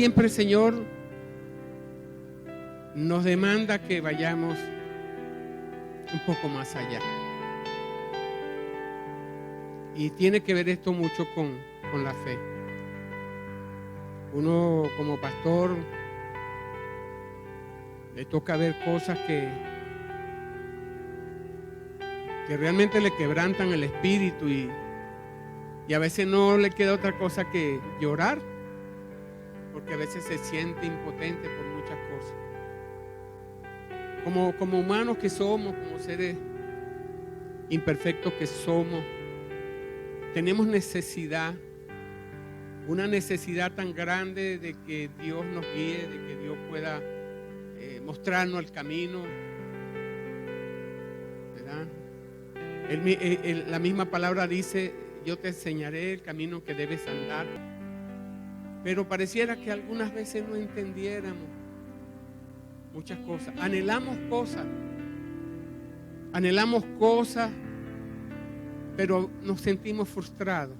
siempre el Señor nos demanda que vayamos un poco más allá. Y tiene que ver esto mucho con la fe. Uno como pastor le toca ver cosas que realmente le quebrantan el espíritu y a veces no le queda otra cosa que llorar, porque a veces se siente impotente por muchas cosas. Como humanos que somos, como seres imperfectos que somos, tenemos una necesidad tan grande de que Dios nos guíe, de que Dios pueda mostrarnos el camino, ¿verdad? La misma palabra dice: yo te enseñaré el camino que debes andar. Pero pareciera que algunas veces no entendiéramos muchas cosas. Anhelamos cosas, pero nos sentimos frustrados.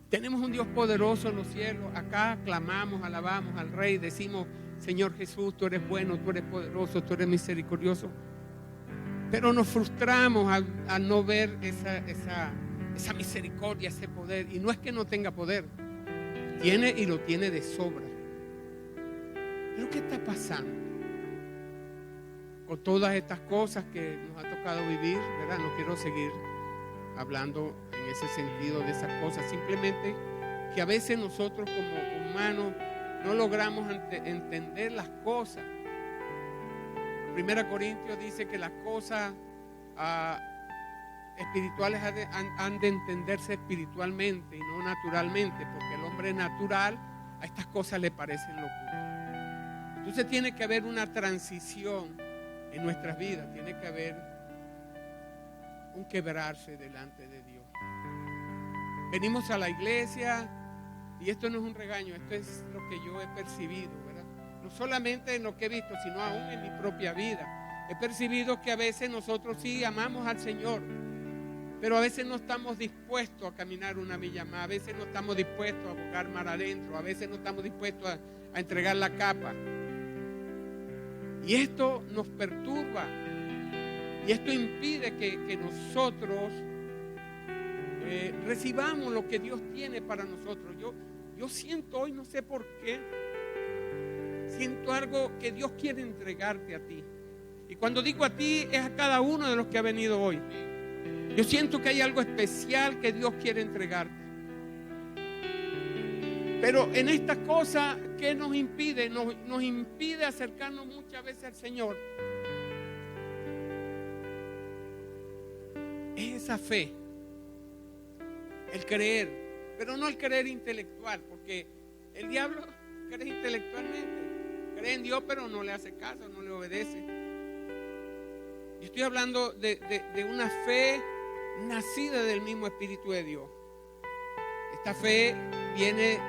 Tenemos un Dios poderoso en los cielos. Acá clamamos, alabamos al Rey, decimos: Señor Jesús, tú eres bueno, tú eres poderoso, tú eres misericordioso. Pero nos frustramos al no ver esa misericordia, ese poder. Y no es que no tenga poder, tiene y lo tiene de sobra. Pero ¿qué está pasando con todas estas cosas que nos ha tocado vivir? ¿Verdad? No quiero seguir hablando en ese sentido de esas cosas. Simplemente que a veces nosotros como humanos no logramos entender las cosas. 1 Corintios dice que las cosas espirituales han de entenderse espiritualmente y no naturalmente, porque el hombre natural a estas cosas le parecen locura. Entonces tiene que haber una transición en nuestras vidas, tiene que haber un quebrarse delante de Dios. Venimos a la iglesia y esto no es un regaño, esto es lo que yo he percibido, ¿verdad? No solamente en lo que he visto, sino aún en mi propia vida. He percibido que a veces nosotros sí amamos al Señor, pero a veces no estamos dispuestos a caminar una milla más, a veces no estamos dispuestos a buscar mar adentro, a veces no estamos dispuestos a entregar la capa. Y esto nos perturba y esto impide que nosotros recibamos lo que Dios tiene para nosotros. Yo siento hoy, no sé por qué, siento algo que Dios quiere entregarte a ti. Y cuando digo a ti, es a cada uno de los que ha venido hoy. Yo siento que hay algo especial que Dios quiere entregarte. Pero en estas cosas, ¿qué nos impide? Nos impide acercarnos muchas veces al Señor. Es esa fe, el creer, pero no el creer intelectual, porque el diablo cree intelectualmente, cree en Dios pero no le hace caso, no le obedece. Yo estoy hablando de una fe nacida del mismo Espíritu de Dios. Esta fe viene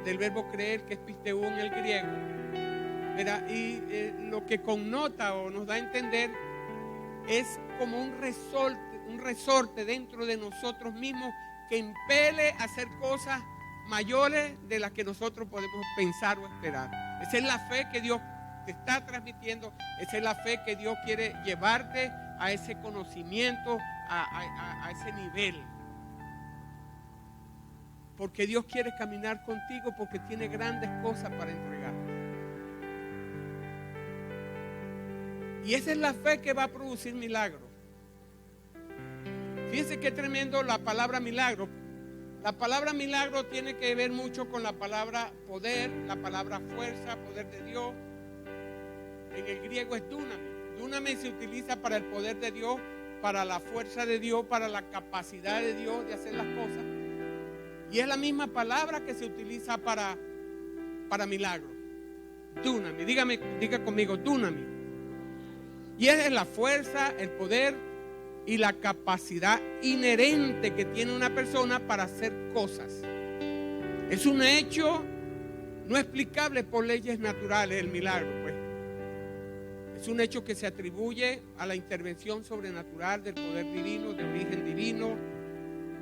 del verbo creer, que es pisteu en el griego, ¿verdad? Y lo que connota o nos da a entender es como un resorte dentro de nosotros mismos que impele a hacer cosas mayores de las que nosotros podemos pensar o esperar. Esa es la fe que Dios te está transmitiendo, esa es la fe que Dios quiere llevarte a ese conocimiento, a ese nivel. Porque Dios quiere caminar contigo, porque tiene grandes cosas para entregar. Y esa es la fe que va a producir milagros. Fíjense qué tremendo la palabra milagro. La palabra milagro tiene que ver mucho con la palabra poder, la palabra fuerza, poder de Dios. En el griego es dunamis. Dunamis se utiliza para el poder de Dios, para la fuerza de Dios, para la capacidad de Dios de hacer las cosas. Y es la misma palabra que se utiliza para milagro. Dunamis, diga conmigo, dunamis. Y es la fuerza, el poder y la capacidad inherente que tiene una persona para hacer cosas. Es un hecho no explicable por leyes naturales, el milagro, pues. Es un hecho que se atribuye a la intervención sobrenatural del poder divino, de origen divino,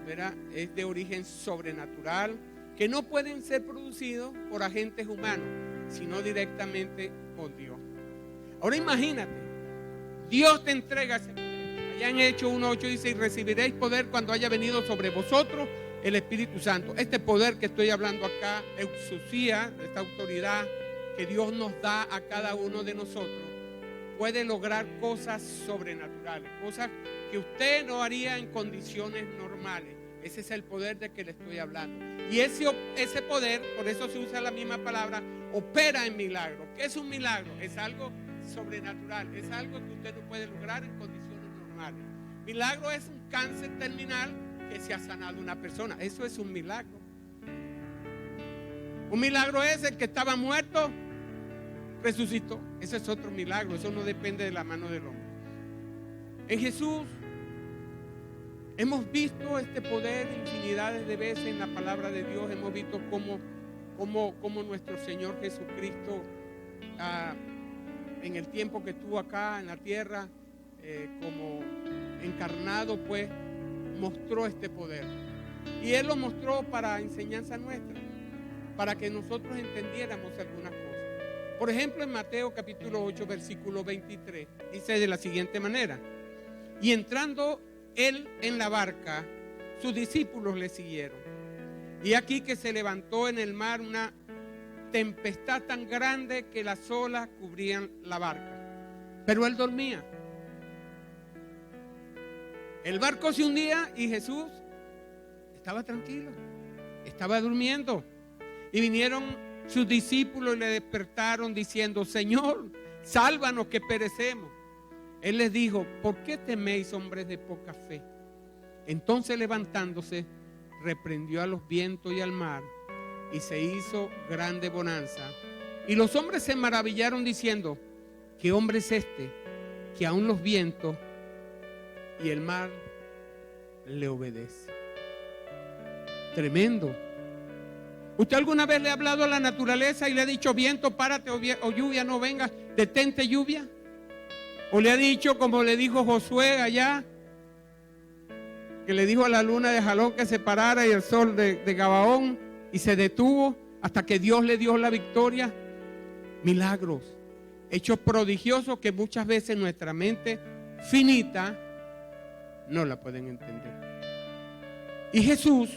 ¿verdad? Es de origen sobrenatural que no pueden ser producidos por agentes humanos, sino directamente por Dios. Ahora imagínate, Dios te entrega ese poder. Allá en Hechos 1:8 dice: y recibiréis poder cuando haya venido sobre vosotros el Espíritu Santo. Este poder que estoy hablando acá, exousia, esta autoridad que Dios nos da a cada uno de nosotros, puede lograr cosas sobrenaturales, cosas que usted no haría en condiciones normales. Ese es el poder de que le estoy hablando. Y ese poder, por eso se usa la misma palabra, opera en milagros. ¿Qué es un milagro? Es algo sobrenatural, es algo que usted no puede lograr en condiciones normales. Milagro es un cáncer terminal que se ha sanado una persona. Eso es un milagro. Un milagro es el que estaba muerto, resucitó. Ese es otro milagro. Eso no depende de la mano del hombre. En Jesús hemos visto este poder infinidades de veces en la palabra de Dios. Hemos visto cómo nuestro Señor Jesucristo, en el tiempo que estuvo acá en la tierra, como encarnado, pues mostró este poder. Y Él lo mostró para enseñanza nuestra, para que nosotros entendiéramos algunas cosas. Por ejemplo, en Mateo capítulo 8, versículo 23, dice de la siguiente manera: y entrando Él en la barca, sus discípulos le siguieron. Y aquí que se levantó en el mar una tempestad tan grande que las olas cubrían la barca, pero Él dormía. El barco se hundía y Jesús estaba tranquilo, estaba durmiendo. Y vinieron sus discípulos y le despertaron diciendo: Señor, sálvanos que perecemos. Él les dijo: ¿por qué teméis, hombres de poca fe? Entonces, levantándose, reprendió a los vientos y al mar, y se hizo grande bonanza. Y los hombres se maravillaron diciendo: ¿qué hombre es este, que aun los vientos y el mar le obedece? Tremendo. ¿Usted alguna vez le ha hablado a la naturaleza y le ha dicho: viento, párate, o lluvia, no venga, detente, lluvia? ¿O le ha dicho, como le dijo Josué allá, que le dijo a la luna de Jalón que se parara y el sol de Gabaón, y se detuvo hasta que Dios le dio la victoria? Milagros, hechos prodigiosos que muchas veces nuestra mente finita no la pueden entender. Y Jesús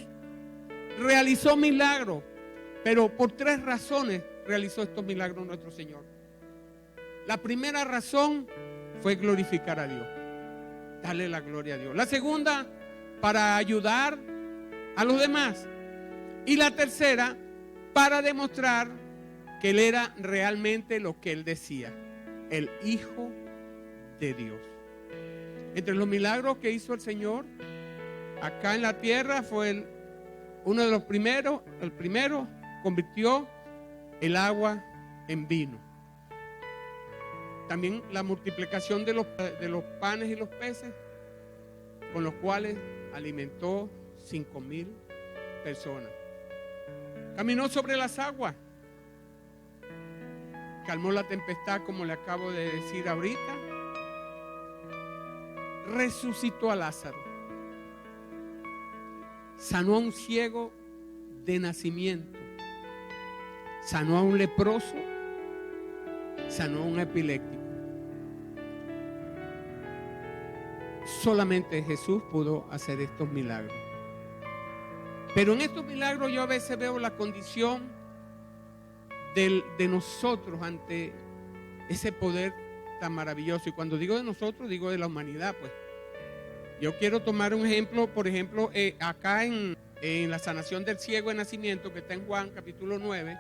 realizó milagros, pero por 3 razones realizó estos milagros nuestro Señor. La primera razón fue glorificar a Dios, darle la gloria a Dios. La segunda, para ayudar a los demás. Y la tercera, para demostrar que Él era realmente lo que Él decía: el Hijo de Dios. Entre los milagros que hizo el Señor acá en la tierra fue uno de los primeros. El primero, convirtió el agua en vino. También la multiplicación de los panes y los peces, con los cuales alimentó 5,000 personas. Caminó sobre las aguas, calmó la tempestad, como le acabo de decir ahorita. Resucitó a Lázaro, sanó a un ciego de nacimiento, sanó a un leproso, sanó a un epiléptico. Solamente Jesús pudo hacer estos milagros. Pero en estos milagros yo a veces veo la condición de nosotros ante ese poder tan maravilloso. Y cuando digo de nosotros, digo de la humanidad, pues. Yo quiero tomar un ejemplo, por ejemplo, acá en la sanación del ciego de nacimiento, que está en Juan capítulo 9.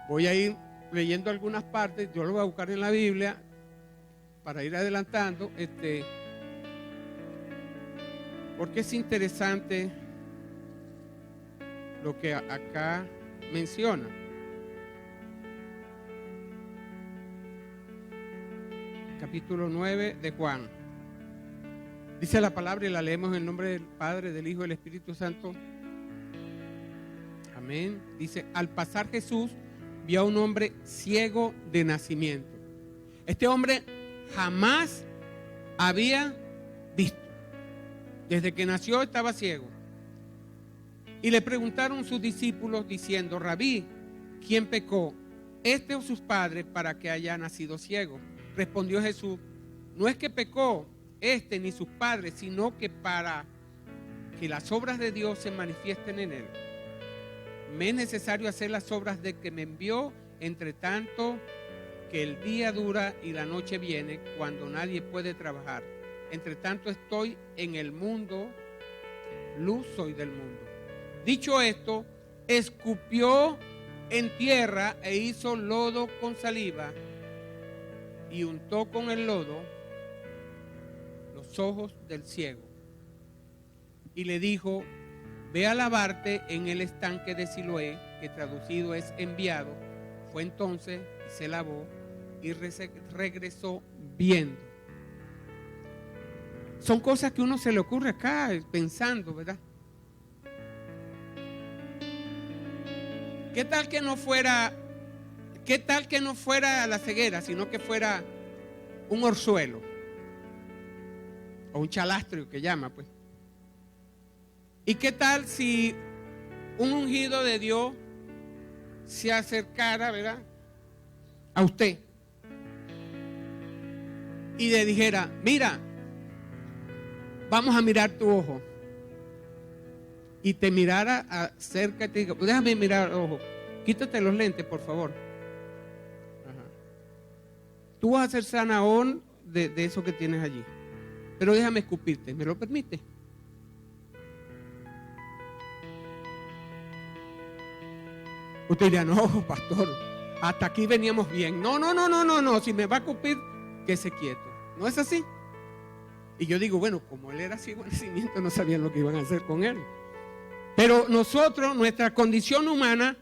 Voy a ir leyendo algunas partes, yo lo voy a buscar en la Biblia para ir adelantando, porque es interesante lo que acá menciona. Capítulo 9 de Juan. Dice la palabra y la leemos en el nombre del Padre, del Hijo y del Espíritu Santo. Amén. Dice: al pasar Jesús vio a un hombre ciego de nacimiento. Este hombre jamás había visto. Desde que nació estaba ciego. Y le preguntaron sus discípulos diciendo: Rabí, ¿quién pecó, este o sus padres, para que haya nacido ciego? Respondió Jesús: no es que pecó este ni sus padres, sino que para que las obras de Dios se manifiesten en él. Me es necesario hacer las obras de que me envió, entre tanto que el día dura y la noche viene, cuando nadie puede trabajar. Entre tanto estoy en el mundo, luz soy del mundo. Dicho esto, escupió en tierra e hizo lodo con saliva y untó con el lodo los ojos del ciego. Y le dijo: ve a lavarte en el estanque de Siloé, que traducido es enviado. Fue entonces y se lavó y regresó viendo. Son cosas que uno se le ocurre acá pensando, ¿verdad? ¿Qué tal que no fuera la ceguera, sino que fuera un orzuelo o un chalastrio que llama, pues? ¿Y qué tal si un ungido de Dios se acercara, ¿verdad?, a usted y le dijera: mira, vamos a mirar tu ojo? Y te mirara acerca y te diga: déjame mirar el ojo, quítate los lentes, por favor. Ajá. Tú vas a ser sanador de eso que tienes allí, pero déjame escupirte, ¿me lo permite? Usted diría: no, pastor, hasta aquí veníamos bien. No, si me va a escupir, quédese quieto. ¿No es así? Y yo digo: bueno, como él era ciego de nacimiento, no sabían lo que iban a hacer con él. Pero nosotros, nuestra condición humana,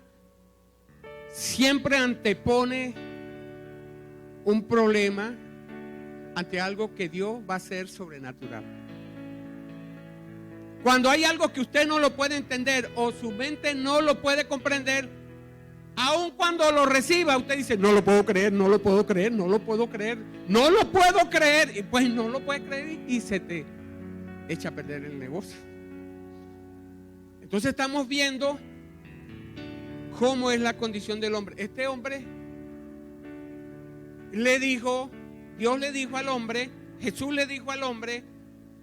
siempre antepone un problema ante algo que Dios va a hacer sobrenatural. Cuando hay algo que usted no lo puede entender o su mente no lo puede comprender, aun cuando lo reciba, usted dice: no lo puedo creer, no lo puedo creer, no lo puedo creer, no lo puedo creer. Y pues no lo puede creer y se te echa a perder el negocio. Entonces estamos viendo cómo es la condición del hombre. Este hombre Dios le dijo al hombre, Jesús le dijo al hombre: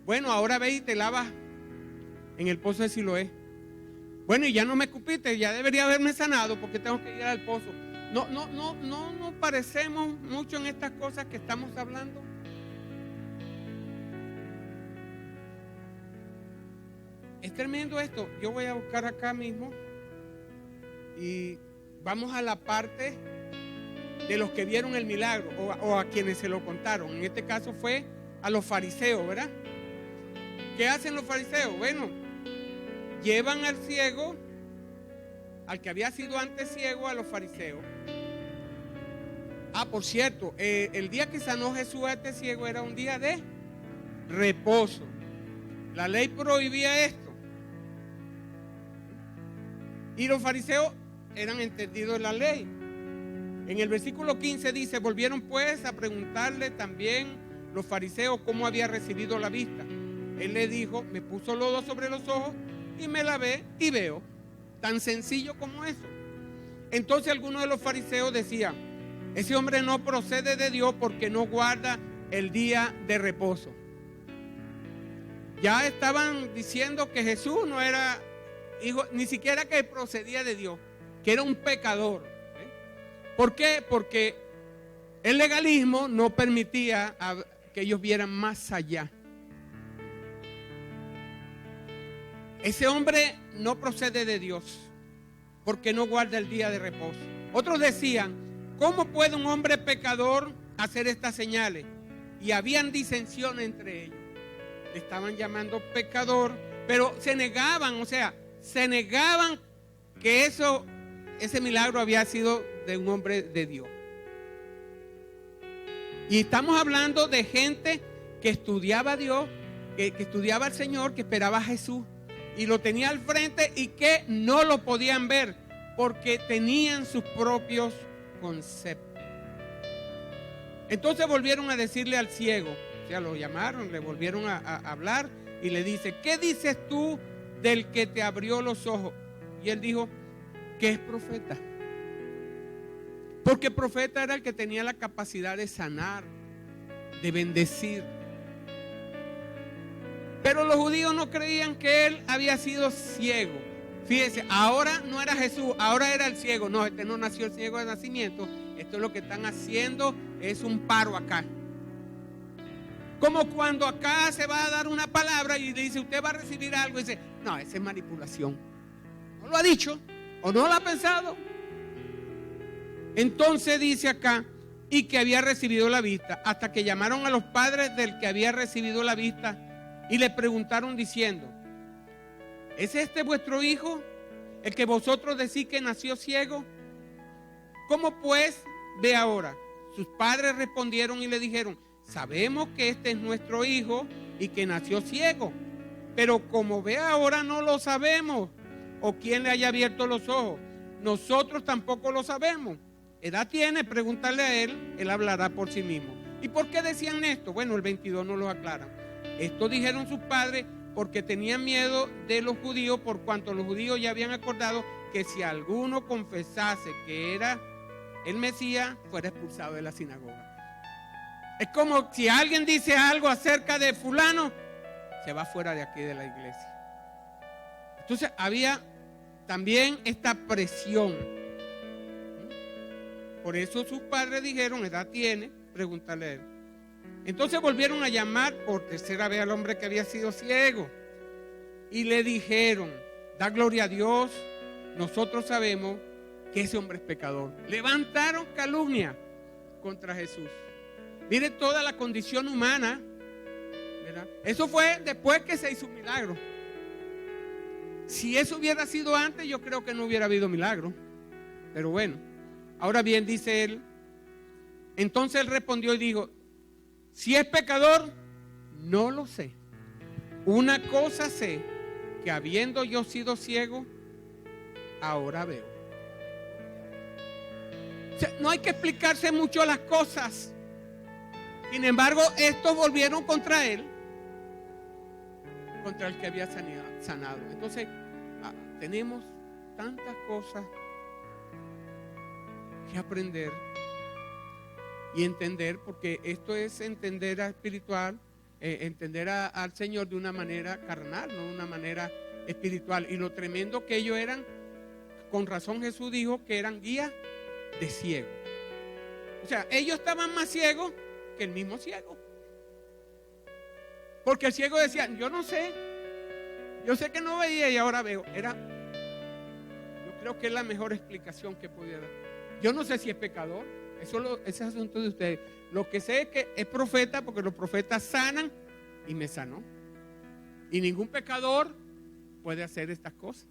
bueno, ahora ve y te lavas en el pozo de Siloé. Bueno, y ya no me escupiste, ya debería haberme sanado porque tengo que ir al pozo. No parecemos mucho en estas cosas que estamos hablando. Es tremendo esto. Yo voy a buscar acá mismo y vamos a la parte de los que vieron el milagro o a quienes se lo contaron. En este caso fue a los fariseos, ¿verdad? ¿Qué hacen los fariseos? Bueno, llevan al ciego, al que había sido antes ciego, a los fariseos. Por cierto, el día que sanó Jesús a este ciego era un día de reposo. La ley prohibía esto. Y los fariseos eran entendidos de la ley. En el versículo 15 dice: volvieron pues a preguntarle también los fariseos cómo había recibido la vista. Él le dijo: me puso lodo sobre los ojos y me lavé y veo. Tan sencillo como eso. Entonces algunos de los fariseos decían: ese hombre no procede de Dios porque no guarda el día de reposo. Ya estaban diciendo que Jesús no era hijo, ni siquiera que procedía de Dios, que era un pecador. ¿Por qué? Porque el legalismo no permitía que ellos vieran más allá. Ese hombre no procede de Dios porque no guarda el día de reposo. Otros decían: ¿cómo puede un hombre pecador hacer estas señales? Y habían disensión entre ellos. Le estaban llamando pecador, pero se negaban que ese milagro había sido de un hombre de Dios. Y estamos hablando de gente que estudiaba a Dios, que estudiaba al Señor, que esperaba a Jesús y lo tenía al frente y que no lo podían ver porque tenían sus propios conceptos. Entonces volvieron a decirle al ciego, o sea, lo llamaron, le volvieron a hablar y le dice: ¿qué dices tú del que te abrió los ojos. Y él dijo que es profeta. Porque profeta era el que tenía la capacidad de sanar, de bendecir. Pero los judíos no creían que él había sido ciego. Fíjense, ahora no era Jesús, ahora era el ciego. No, este no nació el ciego de nacimiento. Esto es lo que están haciendo, es un paro acá. Como cuando acá se va a dar una palabra y le dice, usted va a recibir algo, y dice, no, esa es manipulación. No lo ha dicho o no lo ha pensado. Entonces dice acá, y que había recibido la vista, hasta que llamaron a los padres del que había recibido la vista y le preguntaron diciendo, ¿es este vuestro hijo, el que vosotros decís que nació ciego? ¿Cómo pues ve ahora? Sus padres respondieron y le dijeron, sabemos que este es nuestro hijo y que nació ciego, pero como ve ahora no lo sabemos, o quién le haya abierto los ojos. Nosotros tampoco lo sabemos. ¿Edad tiene? Pregúntale a él, él hablará por sí mismo. ¿Y por qué decían esto? Bueno, el 22 no lo aclara. Esto dijeron sus padres porque tenían miedo de los judíos, por cuanto los judíos ya habían acordado que si alguno confesase que era el Mesías, fuera expulsado de la sinagoga. Es como si alguien dice algo acerca de fulano, se va fuera de aquí de la iglesia. Entonces había también esta presión. Por eso sus padres dijeron, ¿edad tiene? Pregúntale a él. Entonces volvieron a llamar por tercera vez al hombre que había sido ciego. Y le dijeron, da gloria a Dios, nosotros sabemos que ese hombre es pecador. Levantaron calumnia contra Jesús. Mire toda la condición humana, ¿verdad? Eso fue después que se hizo un milagro. Si eso hubiera sido antes, yo creo que no hubiera habido milagro. Pero bueno, ahora bien, dice él. Entonces él respondió y dijo, si es pecador, no lo sé. Una cosa sé, que habiendo yo sido ciego, ahora veo. O sea, no hay que explicarse mucho las cosas. Sin embargo, estos volvieron contra él, contra el que había sanado. Entonces, tenemos tantas cosas que aprender y entender, porque esto es entender a espiritual, entender al Señor de una manera carnal, no de una manera espiritual. Y lo tremendo que ellos eran, con razón Jesús dijo que eran guías de ciego. O sea, ellos estaban más ciegos que el mismo ciego. Porque el ciego decía, yo no sé, yo sé que no veía y ahora veo. Yo creo que es la mejor explicación que podía dar. Yo no sé si es pecador, ese es asunto de ustedes. Lo que sé es que es profeta, porque los profetas sanan y me sanó. Y ningún pecador puede hacer estas cosas.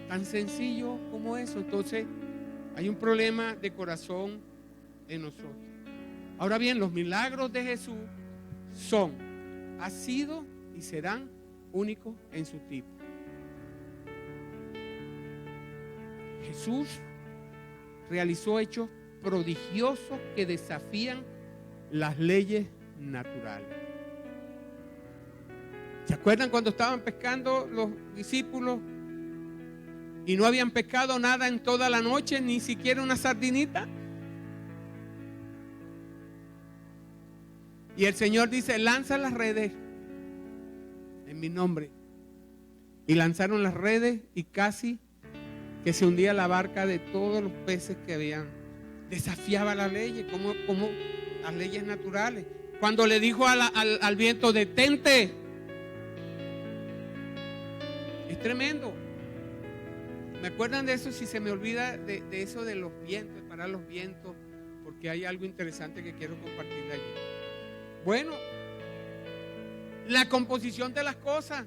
Tan sencillo como eso. Entonces hay un problema de corazón en nosotros. Ahora bien, los milagros de Jesús han sido y serán únicos en su tipo. Jesús realizó hechos prodigiosos que desafían las leyes naturales. ¿Se acuerdan cuando estaban pescando los discípulos y no habían pescado nada en toda la noche, ni siquiera una sardinita? Y el Señor dice, lanza las redes en mi nombre. Y lanzaron las redes y casi que se hundía la barca de todos los peces que habían. Desafiaba las leyes, como las leyes naturales. Cuando le dijo al viento, detente. Es tremendo. ¿Me acuerdan de eso? Si se me olvida de eso de los vientos, parar los vientos, porque hay algo interesante que quiero compartir allí. Bueno, la composición de las cosas.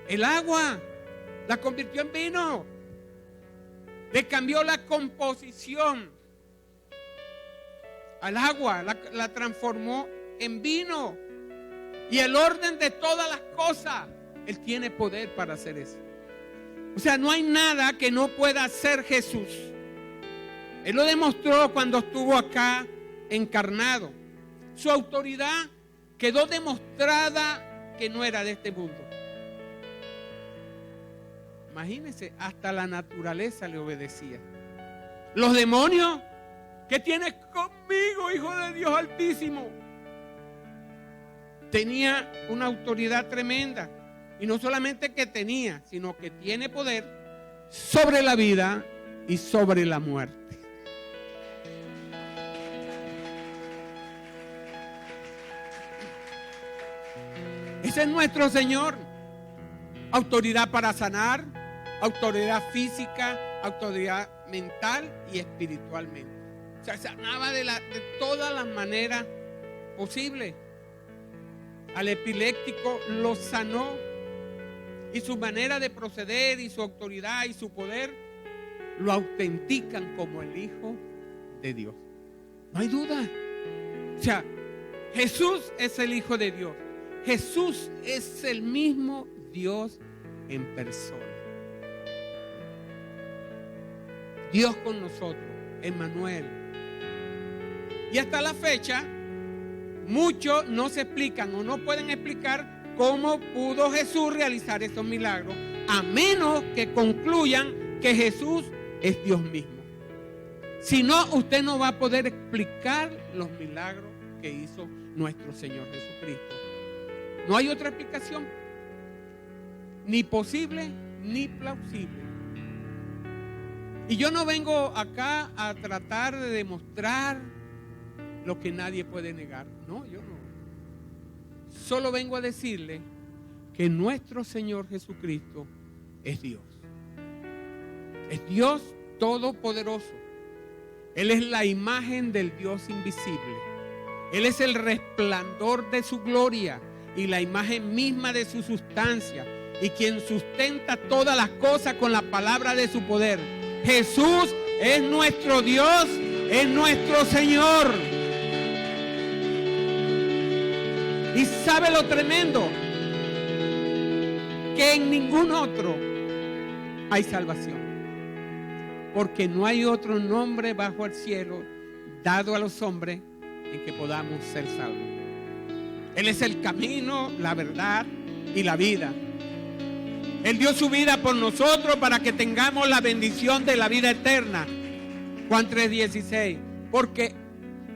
El agua la convirtió en vino. Le cambió la composición al agua, la transformó en vino. Y el orden de todas las cosas, Él tiene poder para hacer eso. O sea, no hay nada que no pueda hacer Jesús. Él lo demostró cuando estuvo acá encarnado. Su autoridad quedó demostrada que no era de este mundo. Imagínense, hasta la naturaleza le obedecía. Los demonios, ¿qué tienes conmigo, Hijo de Dios Altísimo? Tenía una autoridad tremenda. Y no solamente que tenía, sino que tiene poder sobre la vida y sobre la muerte. Ese es nuestro Señor. Autoridad para sanar, autoridad física, autoridad mental y espiritualmente. O sea, sanaba de todas las maneras posibles. Al epiléptico lo sanó. Y su manera de proceder y su autoridad y su poder lo autentican como el Hijo de Dios. No hay duda. O sea, Jesús es el Hijo de Dios. Jesús es el mismo Dios en persona. Dios con nosotros, Emmanuel. Y hasta la fecha, muchos no se explican o no pueden explicar cómo pudo Jesús realizar esos milagros, a menos que concluyan que Jesús es Dios mismo. Si no, usted no va a poder explicar los milagros que hizo nuestro Señor Jesucristo. No hay otra explicación, ni posible ni plausible. Y yo no vengo acá a tratar de demostrar lo que nadie puede negar. No, yo no. Solo vengo a decirle que nuestro Señor Jesucristo es Dios. Es Dios todopoderoso. Él es la imagen del Dios invisible. Él es el resplandor de su gloria y la imagen misma de su sustancia, y quien sustenta todas las cosas con la palabra de su poder. Jesús es nuestro Dios, es nuestro Señor. Y sabe lo tremendo, que en ningún otro hay salvación, porque no hay otro nombre bajo el cielo dado a los hombres en que podamos ser salvos. Él es el camino, la verdad y la vida. Él dio su vida por nosotros para que tengamos la bendición de la vida eterna. Juan 3:16. Porque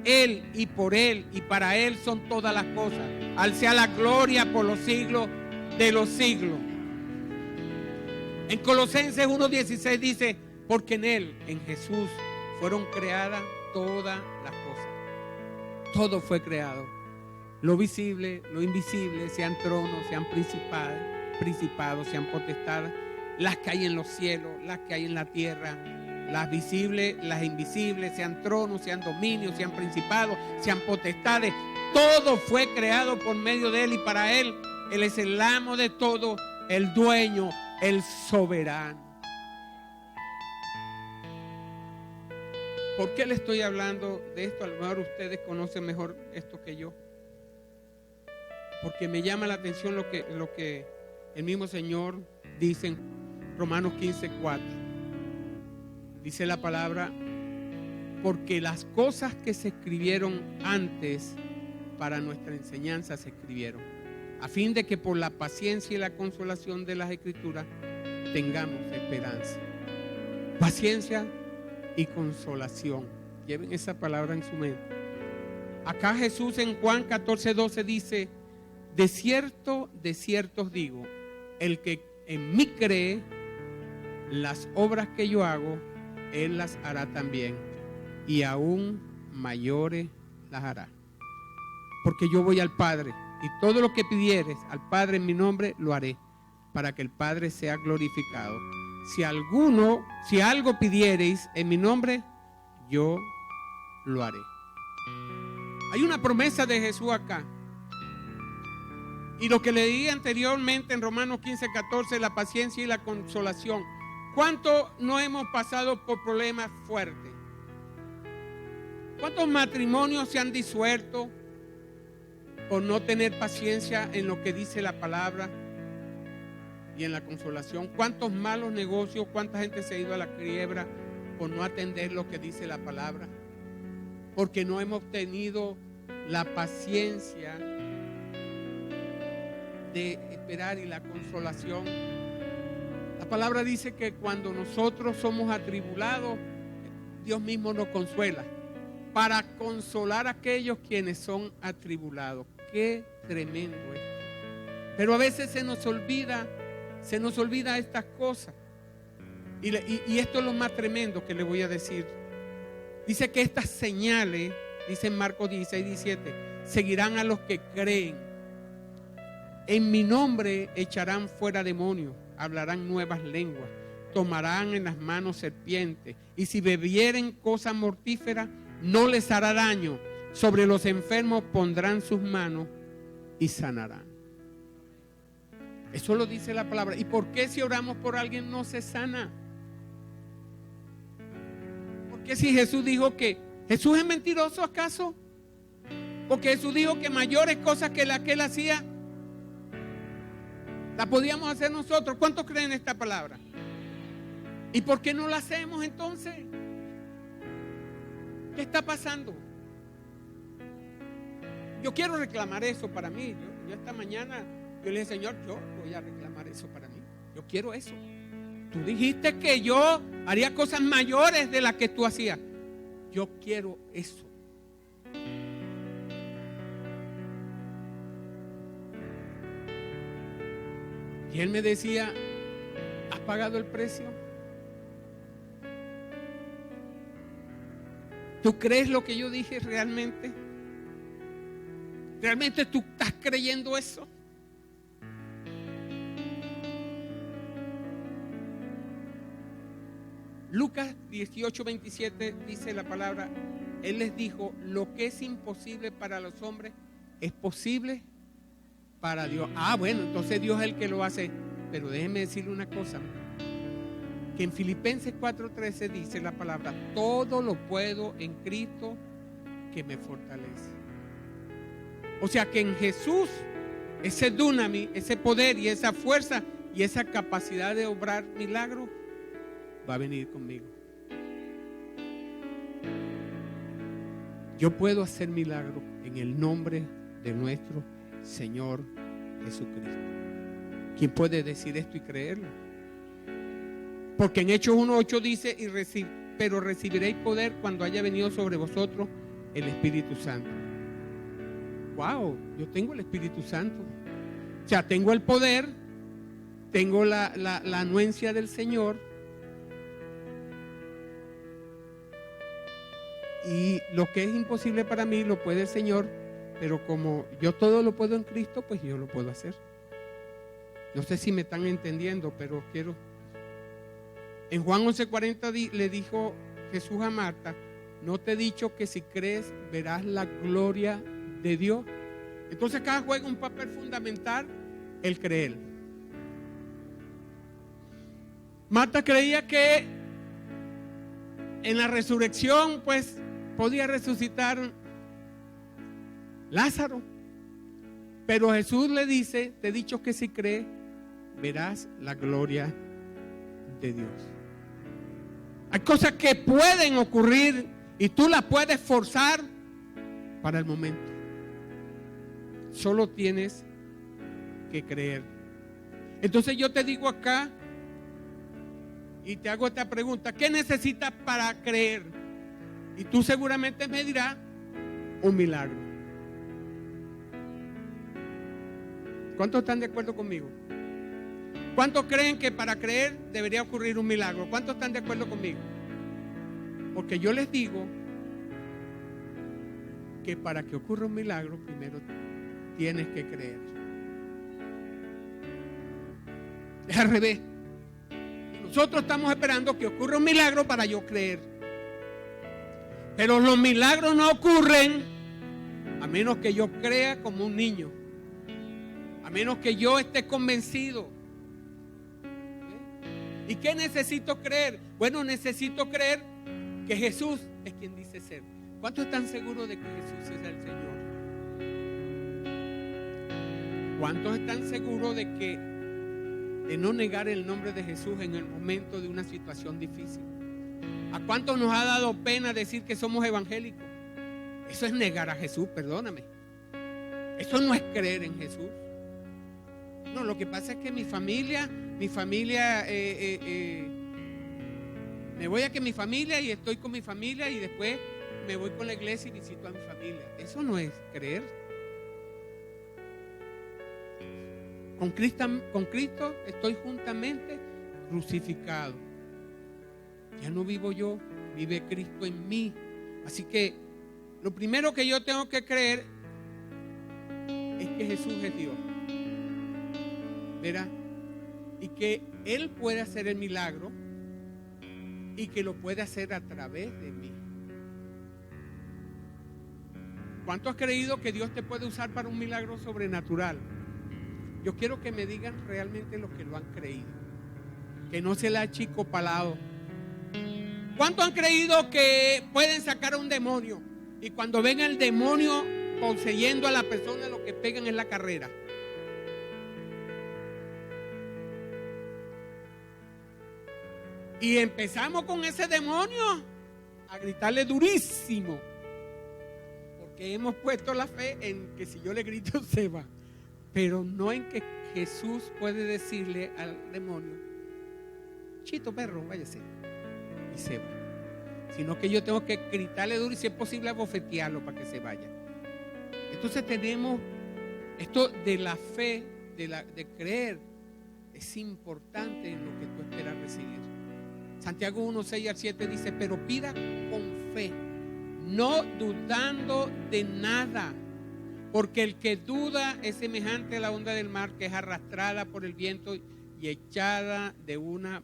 Él y por Él y para Él son todas las cosas. Al sea la gloria por los siglos de los siglos. En Colosenses 1:16 dice: porque en Él, en Jesús, fueron creadas todas las cosas. Todo fue creado. Lo visible, lo invisible, sean tronos, sean principados, sean potestades, las que hay en los cielos, las que hay en la tierra, las visibles, las invisibles, sean tronos, sean dominios, sean principados, sean potestades. Todo fue creado por medio de Él y para Él. Él es el amo de todo, el dueño, el soberano. ¿Por qué le estoy hablando de esto? A lo mejor ustedes conocen mejor esto que yo. Porque me llama la atención lo que el mismo Señor dice en Romanos 15:4. Dice la palabra: porque las cosas que se escribieron antes para nuestra enseñanza se escribieron, a fin de que por la paciencia y la consolación de las Escrituras tengamos esperanza. Paciencia y consolación. Lleven esa palabra en su mente. Acá Jesús en Juan 14:12 dice: de cierto os digo, el que en mí cree, las obras que yo hago, Él las hará también, y aún mayores las hará. Porque yo voy al Padre, y todo lo que pidieres al Padre en mi nombre, lo haré, para que el Padre sea glorificado. Si algo pidiereis en mi nombre, yo lo haré. Hay una promesa de Jesús acá. Y lo que leí anteriormente en Romanos 15:14, la paciencia y la consolación. ¿Cuánto no hemos pasado por problemas fuertes? ¿Cuántos matrimonios se han disuelto por no tener paciencia en lo que dice la palabra y en la consolación? ¿Cuántos malos negocios, cuánta gente se ha ido a la quiebra por no atender lo que dice la palabra? Porque no hemos tenido la paciencia de esperar y la consolación. La La palabra dice que cuando nosotros somos atribulados, Dios mismo nos consuela para consolar a aquellos quienes son atribulados. Qué tremendo esto. Pero a veces se nos olvida estas cosas. Y esto es lo más tremendo que le voy a decir. Dice que estas señales, dice en Marcos 16:17, seguirán a los que creen. En mi nombre echarán fuera demonios, hablarán nuevas lenguas, tomarán en las manos serpientes, y si bebieren cosa mortífera, no les hará daño. Sobre los enfermos pondrán sus manos y sanarán. Eso lo dice la palabra. ¿Y por qué si oramos por alguien no se sana? ¿Por qué si Jesús dijo que Jesús es mentiroso acaso? Porque Jesús dijo que mayores cosas que las que él hacía las podíamos hacer nosotros. ¿Cuántos creen esta palabra? ¿Y por qué no la hacemos entonces? ¿Qué está pasando? Yo quiero reclamar eso para mí. Yo esta mañana yo le dije, Señor, yo voy a reclamar eso para mí. Yo quiero eso. Tú dijiste que yo haría cosas mayores de las que tú hacías. Yo quiero eso. Y él me decía, ¿has pagado el precio? ¿Tú crees lo que yo dije realmente? ¿Realmente tú estás creyendo eso? Lucas 18:27 dice la palabra, él les dijo, lo que es imposible para los hombres es posible para Dios. Bueno, entonces Dios es el que lo hace. Pero déjeme decirle una cosa, que en Filipenses 4:13 dice la palabra, todo lo puedo en Cristo que me fortalece. O sea que en Jesús, ese dunamis, ese poder y esa fuerza y esa capacidad de obrar milagros va a venir conmigo. Yo puedo hacer milagros en el nombre de nuestro Señor Jesucristo. ¿Quién puede decir esto y creerlo? Porque en Hechos 1:8 dice, pero recibiréis poder cuando haya venido sobre vosotros el Espíritu Santo. Wow, yo tengo el Espíritu Santo. O sea, tengo el poder, tengo la anuencia del Señor. Y lo que es imposible para mí lo puede el Señor. Pero como yo todo lo puedo en Cristo, pues yo lo puedo hacer. No sé si me están entendiendo, pero quiero. En Juan 11:40 le dijo Jesús a Marta, ¿no te he dicho que si crees verás la gloria de Dios? Entonces acá juega un papel fundamental el creer. Marta creía que en la resurrección pues podía resucitar Lázaro, pero Jesús le dice, te he dicho que si crees verás la gloria de Dios. Hay cosas que pueden ocurrir y tú las puedes forzar para el momento. Solo tienes que creer. Entonces yo te digo acá y te hago esta pregunta, ¿qué necesitas para creer? Y tú seguramente me dirás, un milagro. ¿Cuántos están de acuerdo conmigo? ¿Cuántos creen que para creer debería ocurrir un milagro? ¿Cuántos están de acuerdo conmigo? Porque yo les digo que para que ocurra un milagro primero tienes que creer. Es al revés. Nosotros estamos esperando que ocurra un milagro para yo creer. Pero los milagros no ocurren a menos que yo crea como un niño. A menos que yo esté convencido. ¿Y qué necesito creer? Bueno, necesito creer que Jesús es quien dice ser. ¿Cuántos están seguros de que Jesús es el Señor? ¿Cuántos están seguros de no negar el nombre de Jesús en el momento de una situación difícil? ¿A cuántos nos ha dado pena decir que somos evangélicos? Eso es negar a Jesús, perdóname. Eso no es creer en Jesús. No, lo que pasa es que mi familia, me voy a que mi familia y estoy con mi familia y después me voy con la iglesia y visito a mi familia. Eso no es creer. Con Cristo estoy juntamente crucificado. Ya no vivo yo, vive Cristo en mí. Así que lo primero que yo tengo que creer es que Jesús es Dios, ¿verdad? Y que Él puede hacer el milagro y que lo puede hacer a través de mí. ¿Cuánto has creído que Dios te puede usar para un milagro sobrenatural? Yo quiero que me digan realmente los que lo han creído, que no se la achicopalado. ¿Cuántos han creído que pueden sacar a un demonio y cuando ven el demonio poseyendo a la persona lo que pegan es la carrera? Y empezamos con ese demonio a gritarle durísimo, porque hemos puesto la fe en que si yo le grito se va, pero no en que Jesús puede decirle al demonio: chito perro, váyase, y se va. Sino que yo tengo que gritarle duro y si es posible abofetearlo para que se vaya. Entonces tenemos esto de la fe, de creer, es importante en lo que tú esperas recibir. Santiago 1, 6 al 7 dice: pero pida con fe, no dudando de nada, porque el que duda es semejante a la onda del mar, que es arrastrada por el viento y echada de una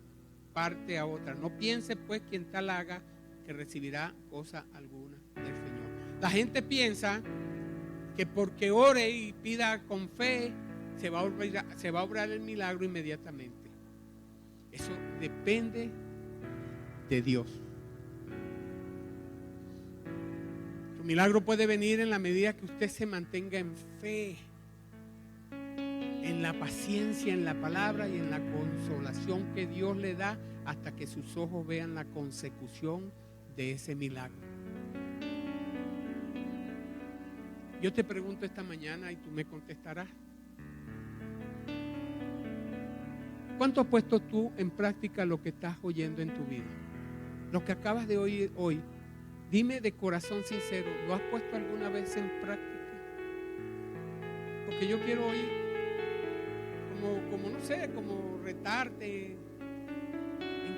parte a otra. No piense pues quien tal haga que recibirá cosa alguna del Señor. La gente piensa que porque ore y pida con fe se va a obrar el milagro inmediatamente. Eso depende de Dios. Tu milagro puede venir en la medida que usted se mantenga en fe, en la paciencia, en la palabra y en la consolación que Dios le da hasta que sus ojos vean la consecución de ese milagro. Yo te pregunto esta mañana y tú me contestarás: ¿cuánto has puesto tú en práctica lo que estás oyendo en tu vida? Lo que acabas de oír hoy, dime de corazón sincero, ¿lo has puesto alguna vez en práctica? Porque yo quiero oír, como no sé, como retarte,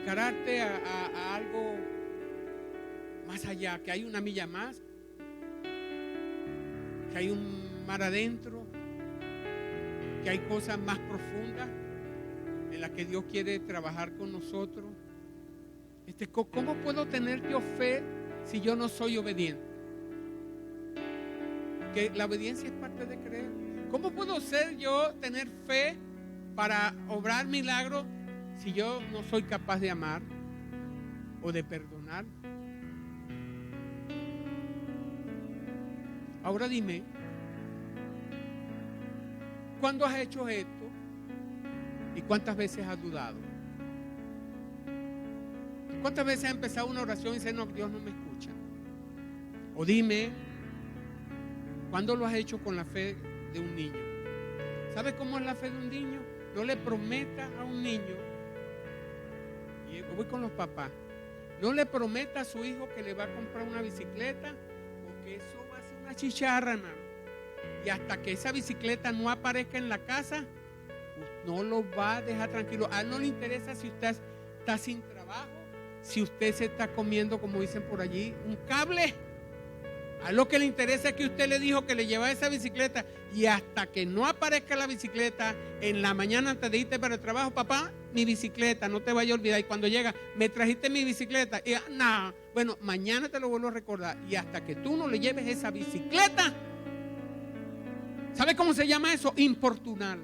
encararte a algo más allá, que hay una milla más, que hay un mar adentro, que hay cosas más profundas en las que Dios quiere trabajar con nosotros. ¿Cómo puedo tener yo fe si yo no soy obediente? Porque la obediencia es parte de creer. ¿Cómo puedo tener fe para obrar milagros si yo no soy capaz de amar o de perdonar? Ahora dime, ¿cuándo has hecho esto y cuántas veces has dudado? ¿Cuántas veces has empezado una oración y dices: no, Dios no me escucha? O dime, ¿cuándo lo has hecho con la fe de un niño? ¿Sabes cómo es la fe de un niño? No le prometas a un niño, y voy con los papás, no le prometa a su hijo que le va a comprar una bicicleta, porque eso va a ser una chicharra, hermano. Y hasta que esa bicicleta no aparezca en la casa, no lo va a dejar tranquilo. A él no le interesa si usted está sin trabajo, si usted se está comiendo, como dicen por allí, un cable. A lo que le interesa es que usted le dijo que le llevaba esa bicicleta, y hasta que no aparezca la bicicleta en la mañana antes de irte para el trabajo: papá, mi bicicleta, no te vayas a olvidar. Y cuando llega: me trajiste mi bicicleta. Y no, bueno, mañana te lo vuelvo a recordar. Y hasta que tú no le lleves esa bicicleta, ¿sabe cómo se llama eso? Importunar.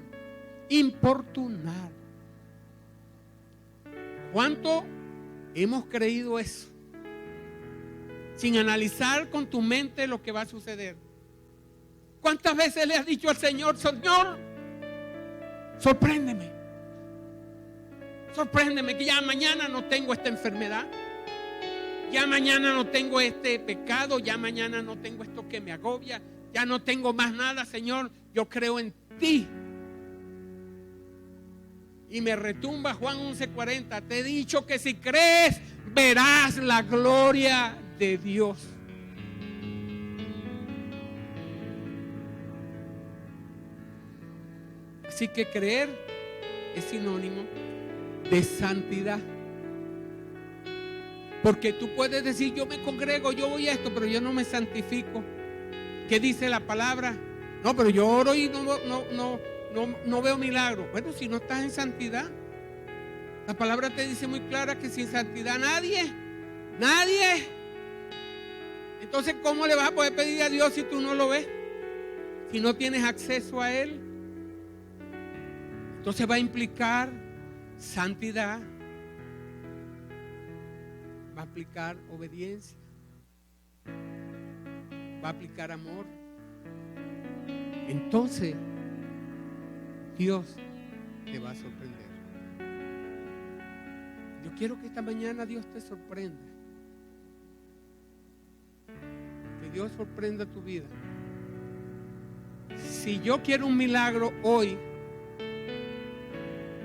Importunar. ¿Cuánto hemos creído eso? Sin analizar con tu mente lo que va a suceder. ¿Cuántas veces le has dicho al Señor: Señor, sorpréndeme, sorpréndeme, que ya mañana no tengo esta enfermedad, ya mañana no tengo este pecado, ya mañana no tengo esto que me agobia, ya no tengo más nada, Señor, yo creo en ti. Y me retumba Juan 11:40. Te he dicho que si crees, verás la gloria de Dios. Así que creer es sinónimo de santidad. Porque tú puedes decir, yo me congrego, yo voy a esto, pero yo no me santifico. ¿Qué dice la palabra? No, pero yo oro y no veo milagro. Bueno, si no estás en santidad, la palabra te dice muy clara que sin santidad nadie. Entonces, ¿cómo le vas a poder pedir a Dios si tú no lo ves? Si no tienes acceso a Él. Entonces va a implicar santidad, va a aplicar obediencia, va a aplicar amor. Entonces Dios te va a sorprender. Yo quiero que esta mañana Dios te sorprenda, que Dios sorprenda tu vida. Si yo quiero un milagro hoy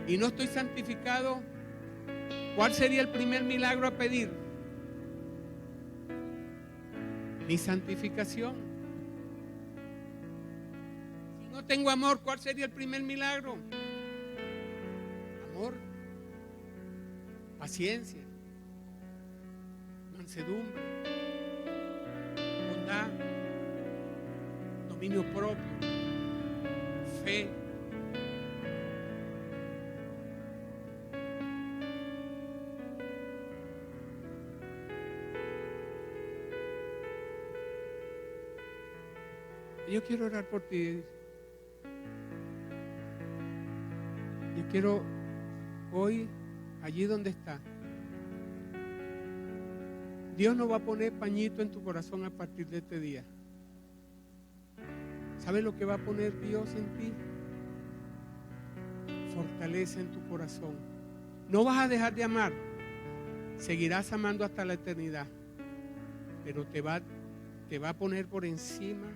y no estoy santificado, ¿cuál sería el primer milagro a pedir? Mi santificación. Si no tengo amor, ¿cuál sería el primer milagro? Amor, paciencia, mansedumbre, bondad, dominio propio, fe. Yo quiero orar por ti. Yo quiero hoy, allí donde está, Dios no va a poner pañito en tu corazón a partir de este día. ¿Sabes lo que va a poner Dios en ti? Fortaleza en tu corazón. No vas a dejar de amar. Seguirás amando hasta la eternidad. Pero te va a poner por encima